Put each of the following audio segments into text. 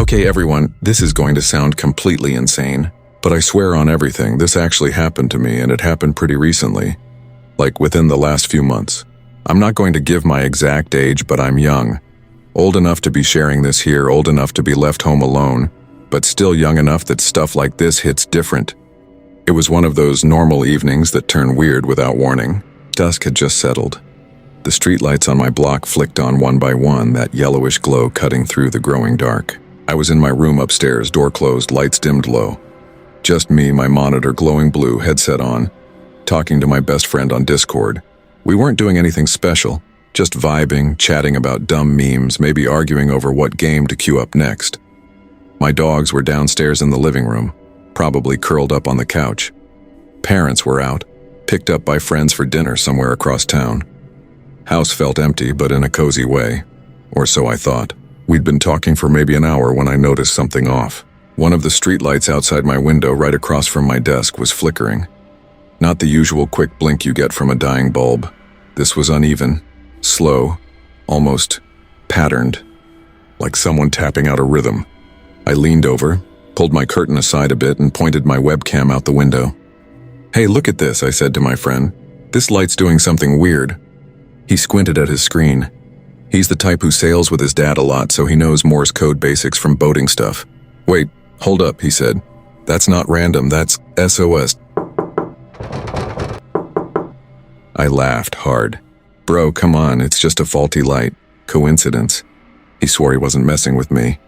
Okay, everyone, this is going to sound completely insane, but I swear on everything, this actually happened to me, and it happened pretty recently. Like within the last few months. I'm not going to give my exact age, but I'm young. Old enough to be sharing this here, old enough to be left home alone, but still young enough that stuff like this hits different. It was one of those normal evenings that turn weird without warning. Dusk had just settled. The streetlights on my block flicked on one by one, that yellowish glow cutting through the growing dark. I was in my room upstairs, door closed, lights dimmed low. Just me, my monitor glowing blue, headset on, talking to my best friend on Discord. We weren't doing anything special, just vibing, chatting about dumb memes, maybe arguing over what game to queue up next. My dogs were downstairs in the living room, probably curled up on the couch. Parents were out, picked up by friends for dinner somewhere across town. House felt empty, but in a cozy way. Or so I thought. We'd been talking for maybe an hour when I noticed something off. One of the streetlights outside my window right across from my desk was flickering. Not the usual quick blink you get from a dying bulb. This was uneven, slow, almost patterned, like someone tapping out a rhythm. I leaned over, pulled my curtain aside a bit, and pointed my webcam out the window. "Hey, look at this," I said to my friend. "This light's doing something weird." He squinted at his screen. He's the type who sails with his dad a lot, so he knows Morse code basics from boating stuff. "Wait, hold up," he said. "That's not random, that's SOS. I laughed hard. "Bro, come on, it's just a faulty light. Coincidence." He swore he wasn't messing with me.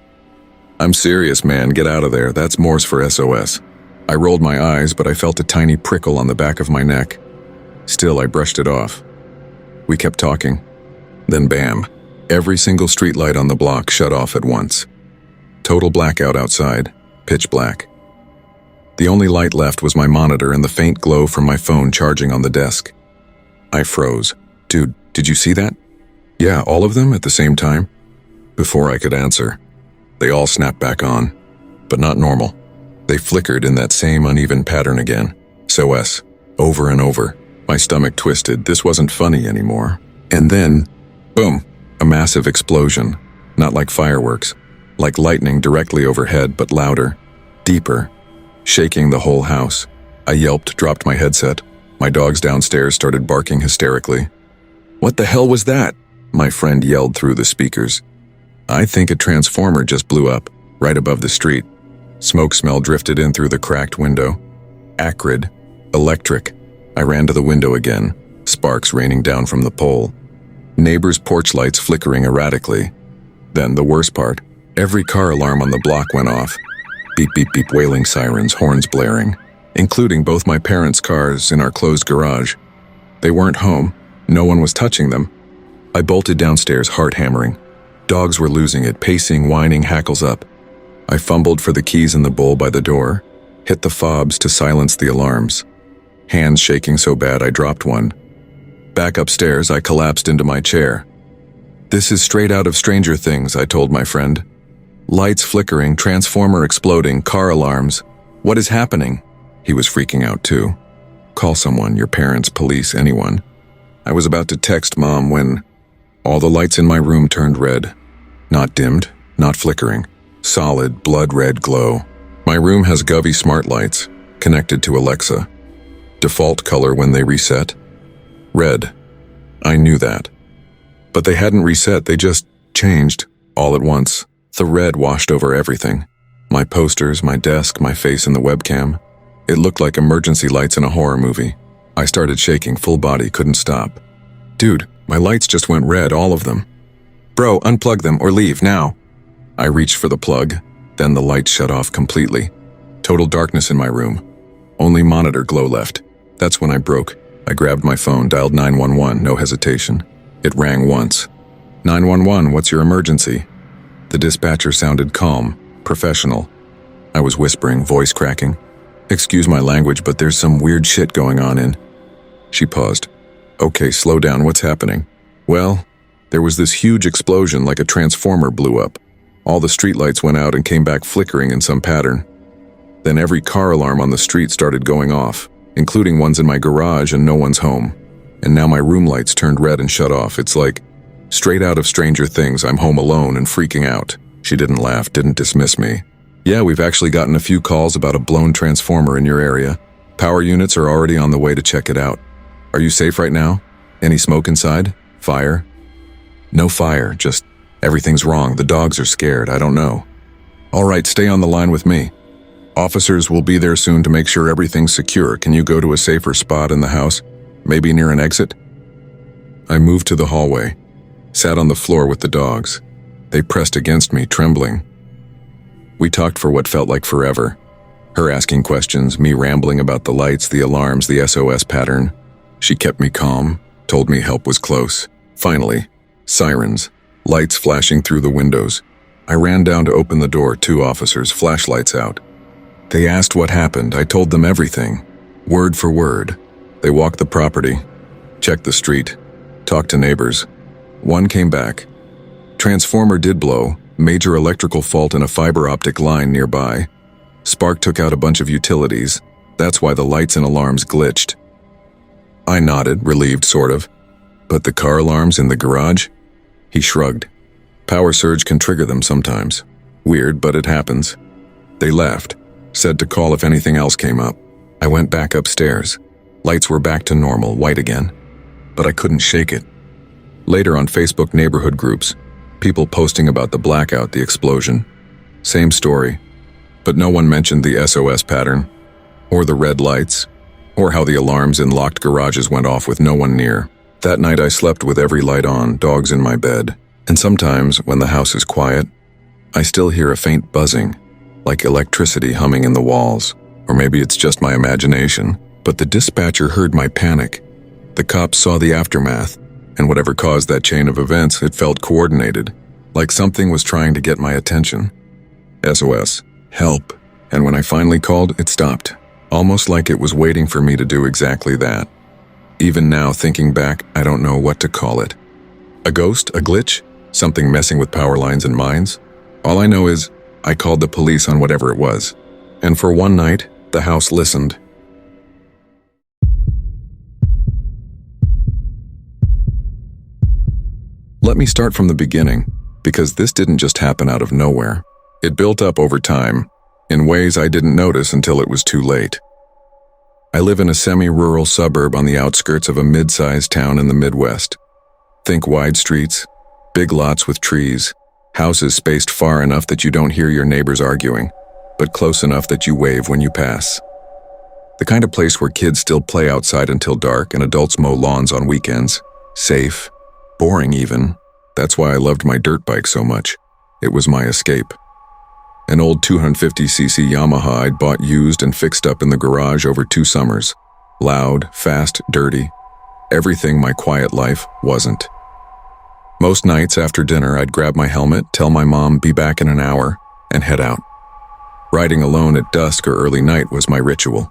"I'm serious, man, get out of there, that's Morse for SOS. I rolled my eyes, but I felt a tiny prickle on the back of my neck. Still, I brushed it off. We kept talking. Then bam, every single streetlight on the block shut off at once. Total blackout outside, pitch black. The only light left was my monitor and the faint glow from my phone charging on the desk. I froze. "Dude, did you see that?" "Yeah, all of them at the same time?" Before I could answer, they all snapped back on, but not normal. They flickered in that same uneven pattern again. SOS, over and over. My stomach twisted. This wasn't funny anymore. And then, boom, a massive explosion. Not like fireworks, like lightning directly overhead, but louder, deeper, shaking the whole house. I yelped, dropped my headset. My dogs downstairs started barking hysterically. "What the hell was that?" my friend yelled through the speakers. "I think a transformer just blew up, right above the street." Smoke smell drifted in through the cracked window. Acrid, electric. I ran to the window again, sparks raining down from the pole. Neighbors' porch lights flickering erratically. Then the worst part, every car alarm on the block went off. Beep, beep, beep, wailing sirens, horns blaring, including both my parents' cars in our closed garage. They weren't home. No one was touching them. I bolted downstairs, heart hammering. Dogs were losing it, pacing, whining, hackles up. I fumbled for the keys in the bowl by the door, hit the fobs to silence the alarms. Hands shaking so bad I dropped one. Back upstairs, I collapsed into my chair. "This is straight out of Stranger Things," I told my friend. "Lights flickering, transformer exploding, car alarms. What is happening?" He was freaking out too. "Call someone, your parents, police, anyone." I was about to text Mom when all the lights in my room turned red. Not dimmed, not flickering. Solid, blood-red glow. My room has Govy smart lights, connected to Alexa. Default color when they reset? Red. I knew that. But they hadn't reset, they just changed, all at once. The red washed over everything. My posters, my desk, my face in the webcam. It looked like emergency lights in a horror movie. I started shaking, full body, couldn't stop. "Dude, my lights just went red, all of them." "Bro, unplug them or leave, now." I reached for the plug, then the lights shut off completely. Total darkness in my room. Only monitor glow left. That's when I broke. I grabbed my phone, dialed 911, no hesitation. It rang once. 911, what's your emergency?" The dispatcher sounded calm, professional. I was whispering, voice cracking. "Excuse my language, but there's some weird shit going on in..." She paused. "Okay, slow down, what's happening?" "Well, there was this huge explosion like a transformer blew up. All the streetlights went out and came back flickering in some pattern. Then every car alarm on the street started going off, including ones in my garage, and no one's home. And now my room lights turned red and shut off. It's like straight out of Stranger Things. I'm home alone and freaking out, She didn't laugh, didn't dismiss me. Yeah, we've actually gotten a few calls about a blown transformer in your area. Power units are already on the way to check it out. Are you safe right now? Any smoke inside? Fire? No fire, just everything's wrong. The dogs are scared, I don't know. All right, stay on the line with me. Officers will be there soon to make sure everything's secure. Can you go to a safer spot in the house? Maybe near an exit? I moved to the hallway, sat on the floor with the dogs. They pressed against me, trembling. We talked for what felt like forever. Her asking questions, me rambling about the lights, the alarms, the SOS pattern. She kept me calm, told me help was close. Finally, sirens, lights flashing through the windows. I ran down to open the door, 2 officers, flashlights out. They asked what happened. I told them everything, word for word. They walked the property, checked the street, talked to neighbors. One came back. Transformer did blow, major electrical fault in a fiber optic line nearby. Spark took out a bunch of utilities. That's why the lights and alarms glitched. I nodded, relieved sort of. But the car alarms in the garage? He shrugged. Power surge can trigger them sometimes. Weird, but it happens. They left, said to call if anything else came up. I went back upstairs. Lights were back to normal, white again. But I couldn't shake it. Later on Facebook neighborhood groups, people posting about the blackout, the explosion. Same story. But no one mentioned the SOS pattern, or the red lights, or how the alarms in locked garages went off with no one near. That night I slept with every light on, dogs in my bed. And sometimes, when the house is quiet, I still hear a faint buzzing, like electricity humming in the walls. Or maybe it's just my imagination. But the dispatcher heard my panic. The cops saw the aftermath, and whatever caused that chain of events, it felt coordinated, like something was trying to get my attention. SOS, help. And when I finally called, it stopped, almost like it was waiting for me to do exactly that. Even now, thinking back, I don't know what to call it. A ghost? A glitch? Something messing with power lines and minds? All I know is, I called the police on whatever it was. And for one night, the house listened. Let me start from the beginning, because this didn't just happen out of nowhere. It built up over time, in ways I didn't notice until it was too late. I live in a semi-rural suburb on the outskirts of a mid-sized town in the Midwest. Think wide streets, big lots with trees, houses spaced far enough that you don't hear your neighbors arguing, but close enough that you wave when you pass. The kind of place where kids still play outside until dark and adults mow lawns on weekends. Safe. Boring even. That's why I loved my dirt bike so much. It was my escape. An old 250cc Yamaha I'd bought used and fixed up in the garage over 2 summers. Loud, fast, dirty. Everything my quiet life wasn't. Most nights after dinner, I'd grab my helmet, tell my mom be back in an hour, and head out. Riding alone at dusk or early night was my ritual.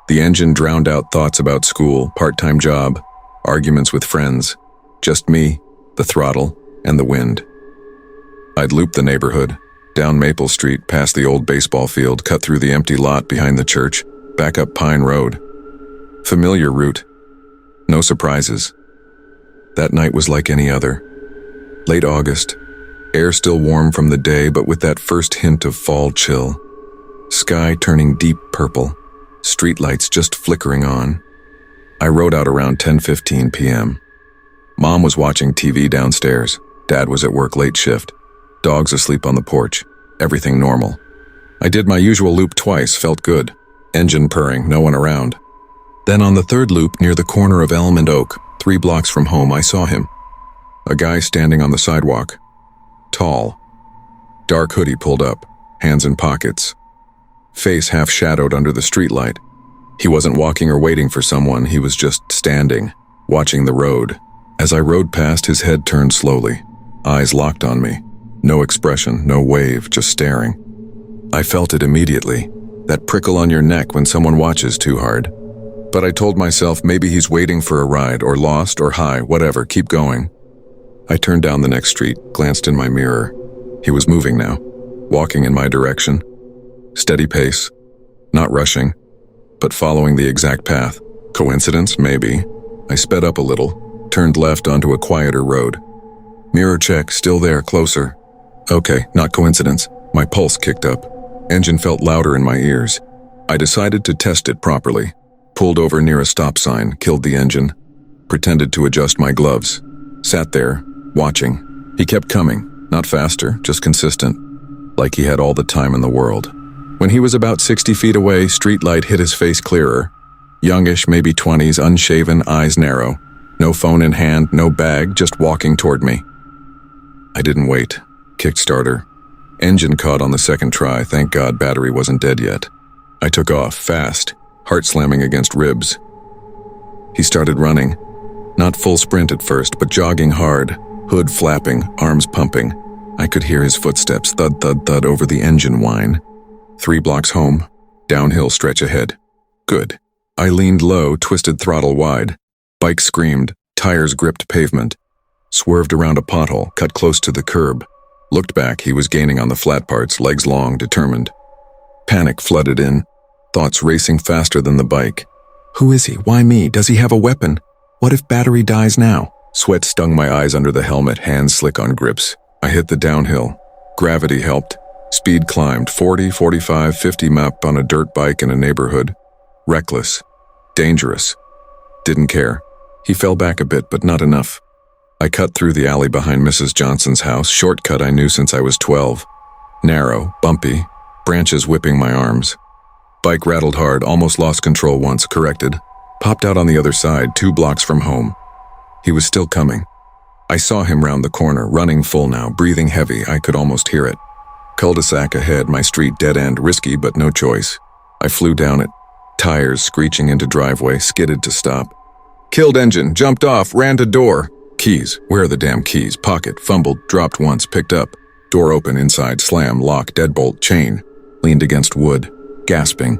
The engine drowned out thoughts about school, part-time job, arguments with friends. Just me, the throttle, and the wind. I'd loop the neighborhood, down Maple Street, past the old baseball field, cut through the empty lot behind the church, back up Pine Road. Familiar route. No surprises. That night was like any other. Late August. Air still warm from the day, but with that first hint of fall chill. Sky turning deep purple. Streetlights just flickering on. I rode out around 10:15 p.m. Mom was watching TV downstairs. Dad was at work late shift. Dogs asleep on the porch. Everything normal. I did my usual loop twice, felt good. Engine purring, no one around. Then on the third loop near the corner of Elm and Oak, 3 blocks from home, I saw him. A guy standing on the sidewalk. Tall. Dark hoodie pulled up, hands in pockets. Face half shadowed under the streetlight. He wasn't walking or waiting for someone, he was just standing, watching the road. As I rode past, his head turned slowly, eyes locked on me. No expression, no wave, just staring. I felt it immediately, that prickle on your neck when someone watches too hard. But I told myself maybe he's waiting for a ride, or lost, or high, whatever, keep going. I turned down the next street, glanced in my mirror. He was moving now, walking in my direction. Steady pace, not rushing, but following the exact path. Coincidence? Maybe. I sped up a little, turned left onto a quieter road. Mirror check, still there, closer. Okay, not coincidence. My pulse kicked up. Engine felt louder in my ears. I decided to test it properly. Pulled over near a stop sign, killed the engine. Pretended to adjust my gloves. Sat there, watching. He kept coming. Not faster, just consistent. Like he had all the time in the world. When he was about 60 feet away, streetlight hit his face clearer. Youngish, maybe 20s, unshaven, eyes narrow. No phone in hand, no bag, just walking toward me. I didn't wait. Kicked starter. Engine caught on the second try, thank God battery wasn't dead yet. I took off, fast, heart slamming against ribs. He started running. Not full sprint at first, but jogging hard, hood flapping, arms pumping. I could hear his footsteps, thud, thud, thud over the engine whine. 3 blocks home, downhill stretch ahead. Good. I leaned low, twisted throttle wide. Bike screamed, tires gripped pavement. Swerved around a pothole, cut close to the curb. Looked back, he was gaining on the flat parts, legs long, determined. Panic flooded in, thoughts racing faster than the bike. Who is he? Why me? Does he have a weapon? What if battery dies now? Sweat stung my eyes under the helmet, hands slick on grips. I hit the downhill. Gravity helped. Speed climbed, 40, 45, 50 map on a dirt bike in a neighborhood. Reckless. Dangerous. Didn't care. He fell back a bit, but not enough. I cut through the alley behind Mrs. Johnson's house, shortcut I knew since I was 12. Narrow, bumpy, branches whipping my arms. Bike rattled hard, almost lost control once, corrected. Popped out on the other side, 2 blocks from home. He was still coming. I saw him round the corner, running full now, breathing heavy, I could almost hear it. Cul-de-sac ahead, my street dead end, risky but no choice. I flew down it. Tires screeching into driveway, skidded to stop. Killed engine, jumped off, ran to door. Keys, where are the damn keys? Pocket, fumbled, dropped once, picked up. Door open, inside, slam, lock, deadbolt, chain. Leaned against wood, gasping.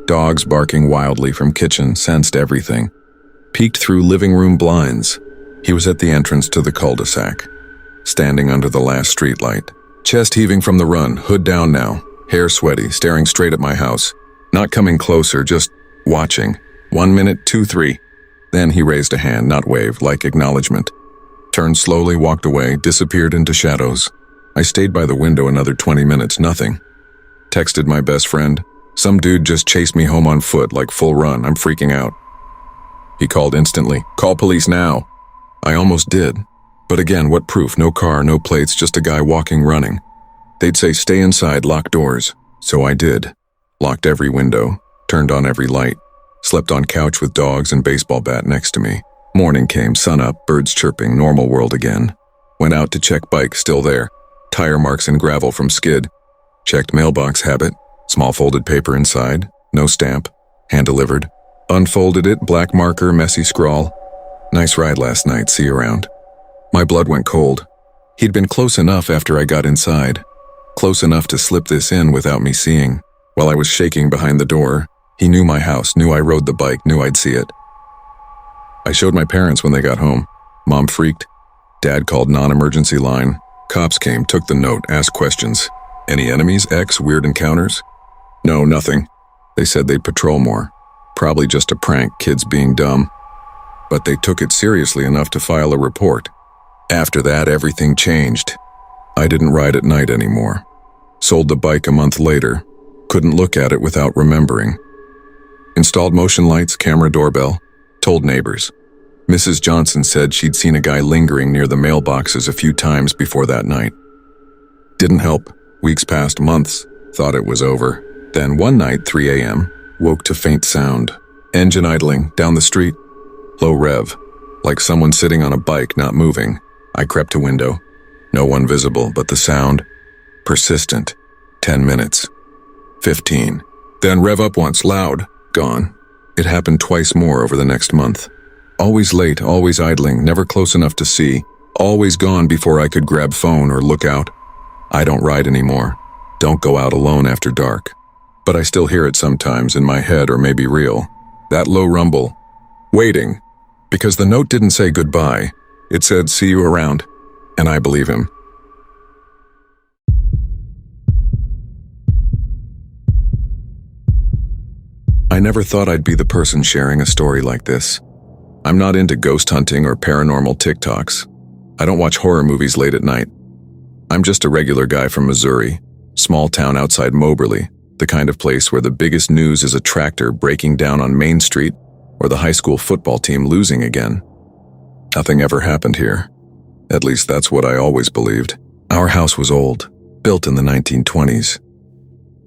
Dogs barking wildly from kitchen, sensed everything. Peeked through living room blinds. He was at the entrance to the cul-de-sac. Standing under the last streetlight. Chest heaving from the run, hood down now. Hair sweaty, staring straight at my house. Not coming closer, just watching. 1 minute, 2, 3. Then he raised a hand, not waved, like acknowledgement. Turned slowly, walked away, disappeared into shadows. I stayed by the window another 20 minutes, nothing. Texted my best friend. Some dude just chased me home on foot, like full run, I'm freaking out. He called instantly, call police now. I almost did. But again, what proof? No car, no plates, just a guy walking, running. They'd say stay inside, lock doors. So I did. Locked every window, turned on every light. Slept on couch with dogs and baseball bat next to me. Morning came, sun up, birds chirping, normal world again. Went out to check bike, still there. Tire marks and gravel from skid. Checked mailbox habit, small folded paper inside, no stamp, hand-delivered. Unfolded it, black marker, messy scrawl. Nice ride last night, see you around. My blood went cold. He'd been close enough after I got inside. Close enough to slip this in without me seeing. While I was shaking behind the door, he knew my house, knew I rode the bike, knew I'd see it. I showed my parents when they got home. Mom freaked. Dad called non-emergency line. Cops came, took the note, asked questions. Any enemies, ex, weird encounters? No, nothing. They said they'd patrol more. Probably just a prank, kids being dumb. But they took it seriously enough to file a report. After that, everything changed. I didn't ride at night anymore. Sold the bike a month later. Couldn't look at it without remembering. Installed motion lights, camera doorbell. Told neighbors. Mrs. Johnson said she'd seen a guy lingering near the mailboxes a few times before that night. Didn't help. Weeks passed, months. Thought it was over. Then one night, 3 a.m., woke to faint sound. Engine idling, down the street. Low rev. Like someone sitting on a bike, not moving. I crept to window. No one visible, but the sound. Persistent. 10 minutes. 15. Then rev up once, loud. Gone. It happened twice more over the next month. Always late, always idling, never close enough to see. Always gone before I could grab phone or look out. I don't ride anymore. Don't go out alone after dark. But I still hear it sometimes in my head or maybe real. That low rumble. Waiting. Because the note didn't say goodbye. It said, see you around. And I believe him. I never thought I'd be the person sharing a story like this. I'm not into ghost hunting or paranormal TikToks. I don't watch horror movies late at night. I'm just a regular guy from Missouri, small town outside Moberly, the kind of place where the biggest news is a tractor breaking down on Main Street or the high school football team losing again. Nothing ever happened here. At least that's what I always believed. Our house was old, built in the 1920s.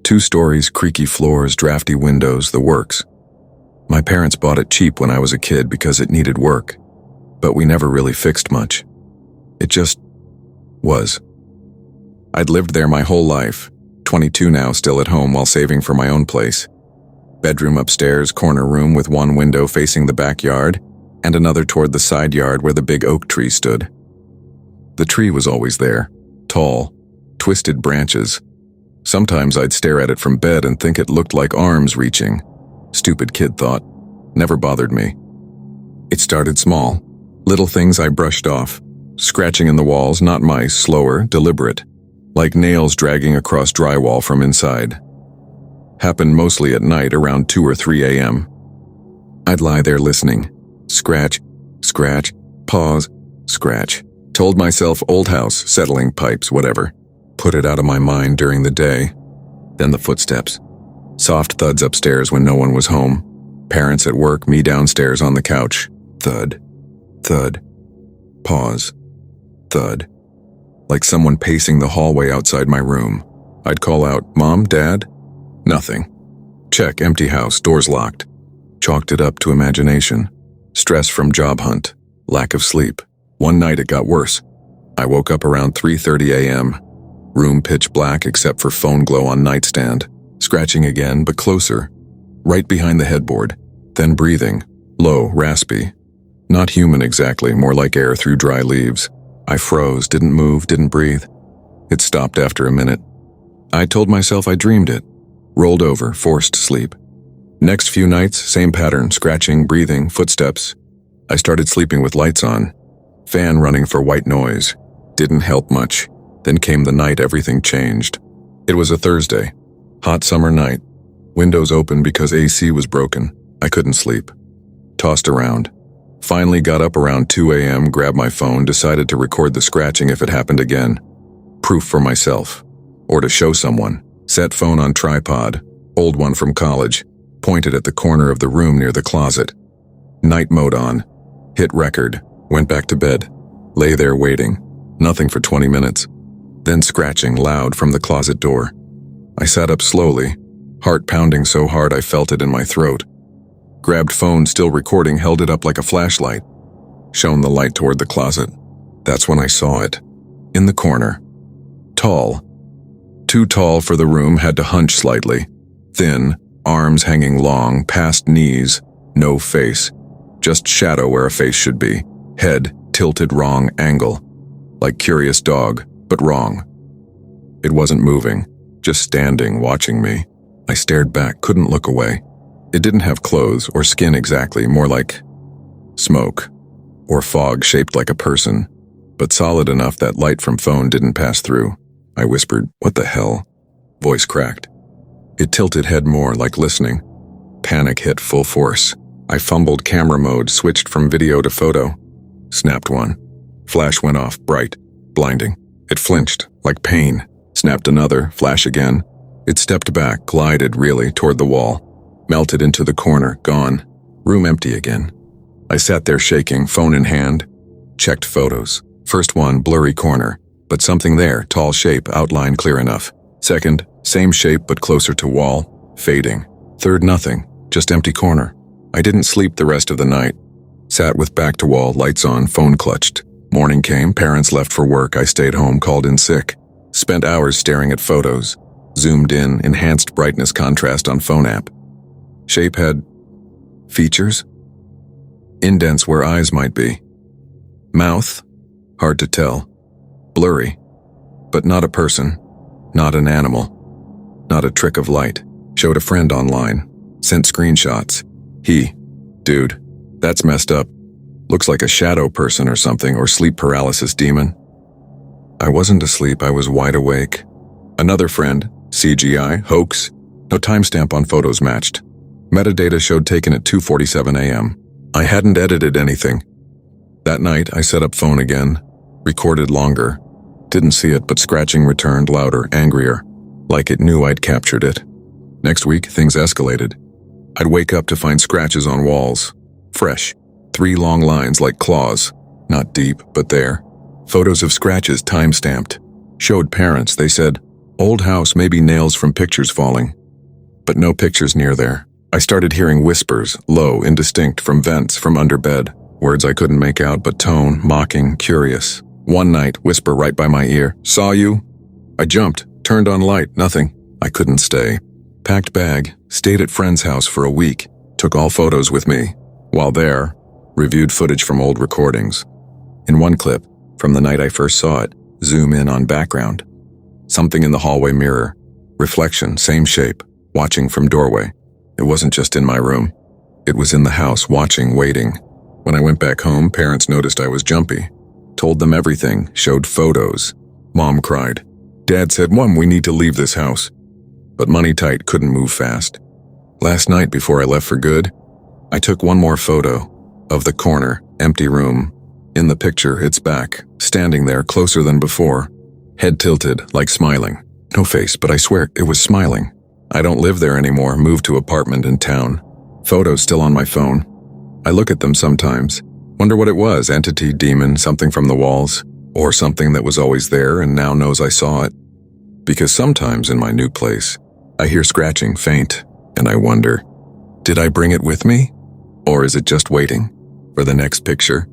2 stories, creaky floors, drafty windows, the works. My parents bought it cheap when I was a kid because it needed work, but we never really fixed much. It just was. I'd lived there my whole life, 22 now, still at home while saving for my own place. Bedroom upstairs, corner room with one window facing the backyard, and another toward the side yard where the big oak tree stood. The tree was always there, tall, twisted branches. Sometimes I'd stare at it from bed and think it looked like arms reaching. Stupid kid thought. Never bothered me. It started small. Little things I brushed off. Scratching in the walls, not mice, slower, deliberate. Like nails dragging across drywall from inside. Happened mostly at night around 2 or 3 a.m. I'd lie there listening. Scratch, scratch, pause, scratch. Told myself old house, settling pipes, whatever. Put it out of my mind during the day. Then the footsteps. Soft thuds upstairs when no one was home. Parents at work, me downstairs on the couch. Thud. Thud. Pause. Thud. Like someone pacing the hallway outside my room. I'd call out, "Mom, Dad?" Nothing. Check, empty house, doors locked. Chalked it up to imagination. Stress from job hunt. Lack of sleep. One night it got worse. I woke up around 3:30 a.m. Room pitch black except for phone glow on nightstand. Scratching again, but closer. Right behind the headboard. Then breathing. Low, raspy. Not human exactly, more like air through dry leaves. I froze, didn't move, didn't breathe. It stopped after a minute. I told myself I dreamed it. Rolled over, forced sleep. Next few nights, same pattern, scratching, breathing, footsteps. I started sleeping with lights on. Fan running for white noise. Didn't help much. Then came the night everything changed. It was a Thursday. Hot summer night. Windows open because AC was broken. I couldn't sleep. Tossed around. Finally got up around 2 a.m., grabbed my phone, decided to record the scratching if it happened again. Proof for myself. Or to show someone. Set phone on tripod. Old one from college. Pointed at the corner of the room near the closet. Night mode on. Hit record. Went back to bed. Lay there waiting. Nothing for 20 minutes. Then scratching loud from the closet door. I sat up slowly, heart pounding so hard I felt it in my throat. Grabbed phone, still recording, held it up like a flashlight. Shone the light toward the closet. That's when I saw it. In the corner. Tall. Too tall for the room, had to hunch slightly. Thin, arms hanging long, past knees, no face. Just shadow where a face should be. Head tilted wrong angle. Like curious dog, but wrong. It wasn't moving, just standing, watching me. I stared back, couldn't look away. It didn't have clothes or skin exactly, more like smoke or fog shaped like a person, but solid enough that light from phone didn't pass through. I whispered, "What the hell?" Voice cracked. It tilted head more, like listening. Panic hit full force. I fumbled camera mode, switched from video to photo. Snapped one. Flash went off, bright, blinding. It flinched, like pain. Snapped another, flash again. It stepped back, glided really, toward the wall. Melted into the corner, gone. Room empty again. I sat there shaking, phone in hand. Checked photos. First one, blurry corner. But something there, tall shape, outline clear enough. Second, same shape but closer to wall, fading. Third, nothing, just empty corner. I didn't sleep the rest of the night. Sat with back to wall, lights on, phone clutched. Morning came, parents left for work, I stayed home, called in sick. Spent hours staring at photos. Zoomed in, enhanced brightness contrast on phone app. Shape had features? Indents where eyes might be. Mouth? Hard to tell. Blurry. But not a person. Not an animal. Not a trick of light. Showed a friend online. Sent screenshots. Dude, that's messed up. Looks like a shadow person or something, or sleep paralysis demon. I wasn't asleep, I was wide awake. Another friend, CGI, hoax. No timestamp on photos matched. Metadata showed taken at 2:47 a.m. I hadn't edited anything. That night, I set up phone again. Recorded longer. Didn't see it, but scratching returned louder, angrier, like it knew I'd captured it. Next week, things escalated. I'd wake up to find scratches on walls. Fresh. 3 long lines like claws. Not deep, but there. Photos of scratches time-stamped. Showed parents, they said, "Old house, maybe nails from pictures falling." But no pictures near there. I started hearing whispers, low, indistinct, from vents, from under bed. Words I couldn't make out, but tone, mocking, curious. One night, whisper right by my ear, "Saw you?" I jumped, turned on light, nothing. I couldn't stay. Packed bag, stayed at friend's house for a week, took all photos with me. While there, reviewed footage from old recordings. In one clip, from the night I first saw it, zoom in on background. Something in the hallway mirror. Reflection, same shape, watching from doorway. It wasn't just in my room. It was in the house, watching, waiting. When I went back home, parents noticed I was jumpy. Told them everything, showed photos. Mom cried. Dad said, "Mom, we need to leave this house." But money tight, couldn't move fast. Last night, before I left for good, I took one more photo of the corner, empty room. In the picture, it's back, standing there, closer than before. Head tilted, like smiling. No face, but I swear it was smiling. I don't live there anymore, moved to apartment in town. Photos still on my phone. I look at them sometimes. Wonder what it was, entity, demon, something from the walls. Or something that was always there and now knows I saw it. Because sometimes in my new place, I hear scratching faint, and I wonder, did I bring it with me? Or is it just waiting for the next picture?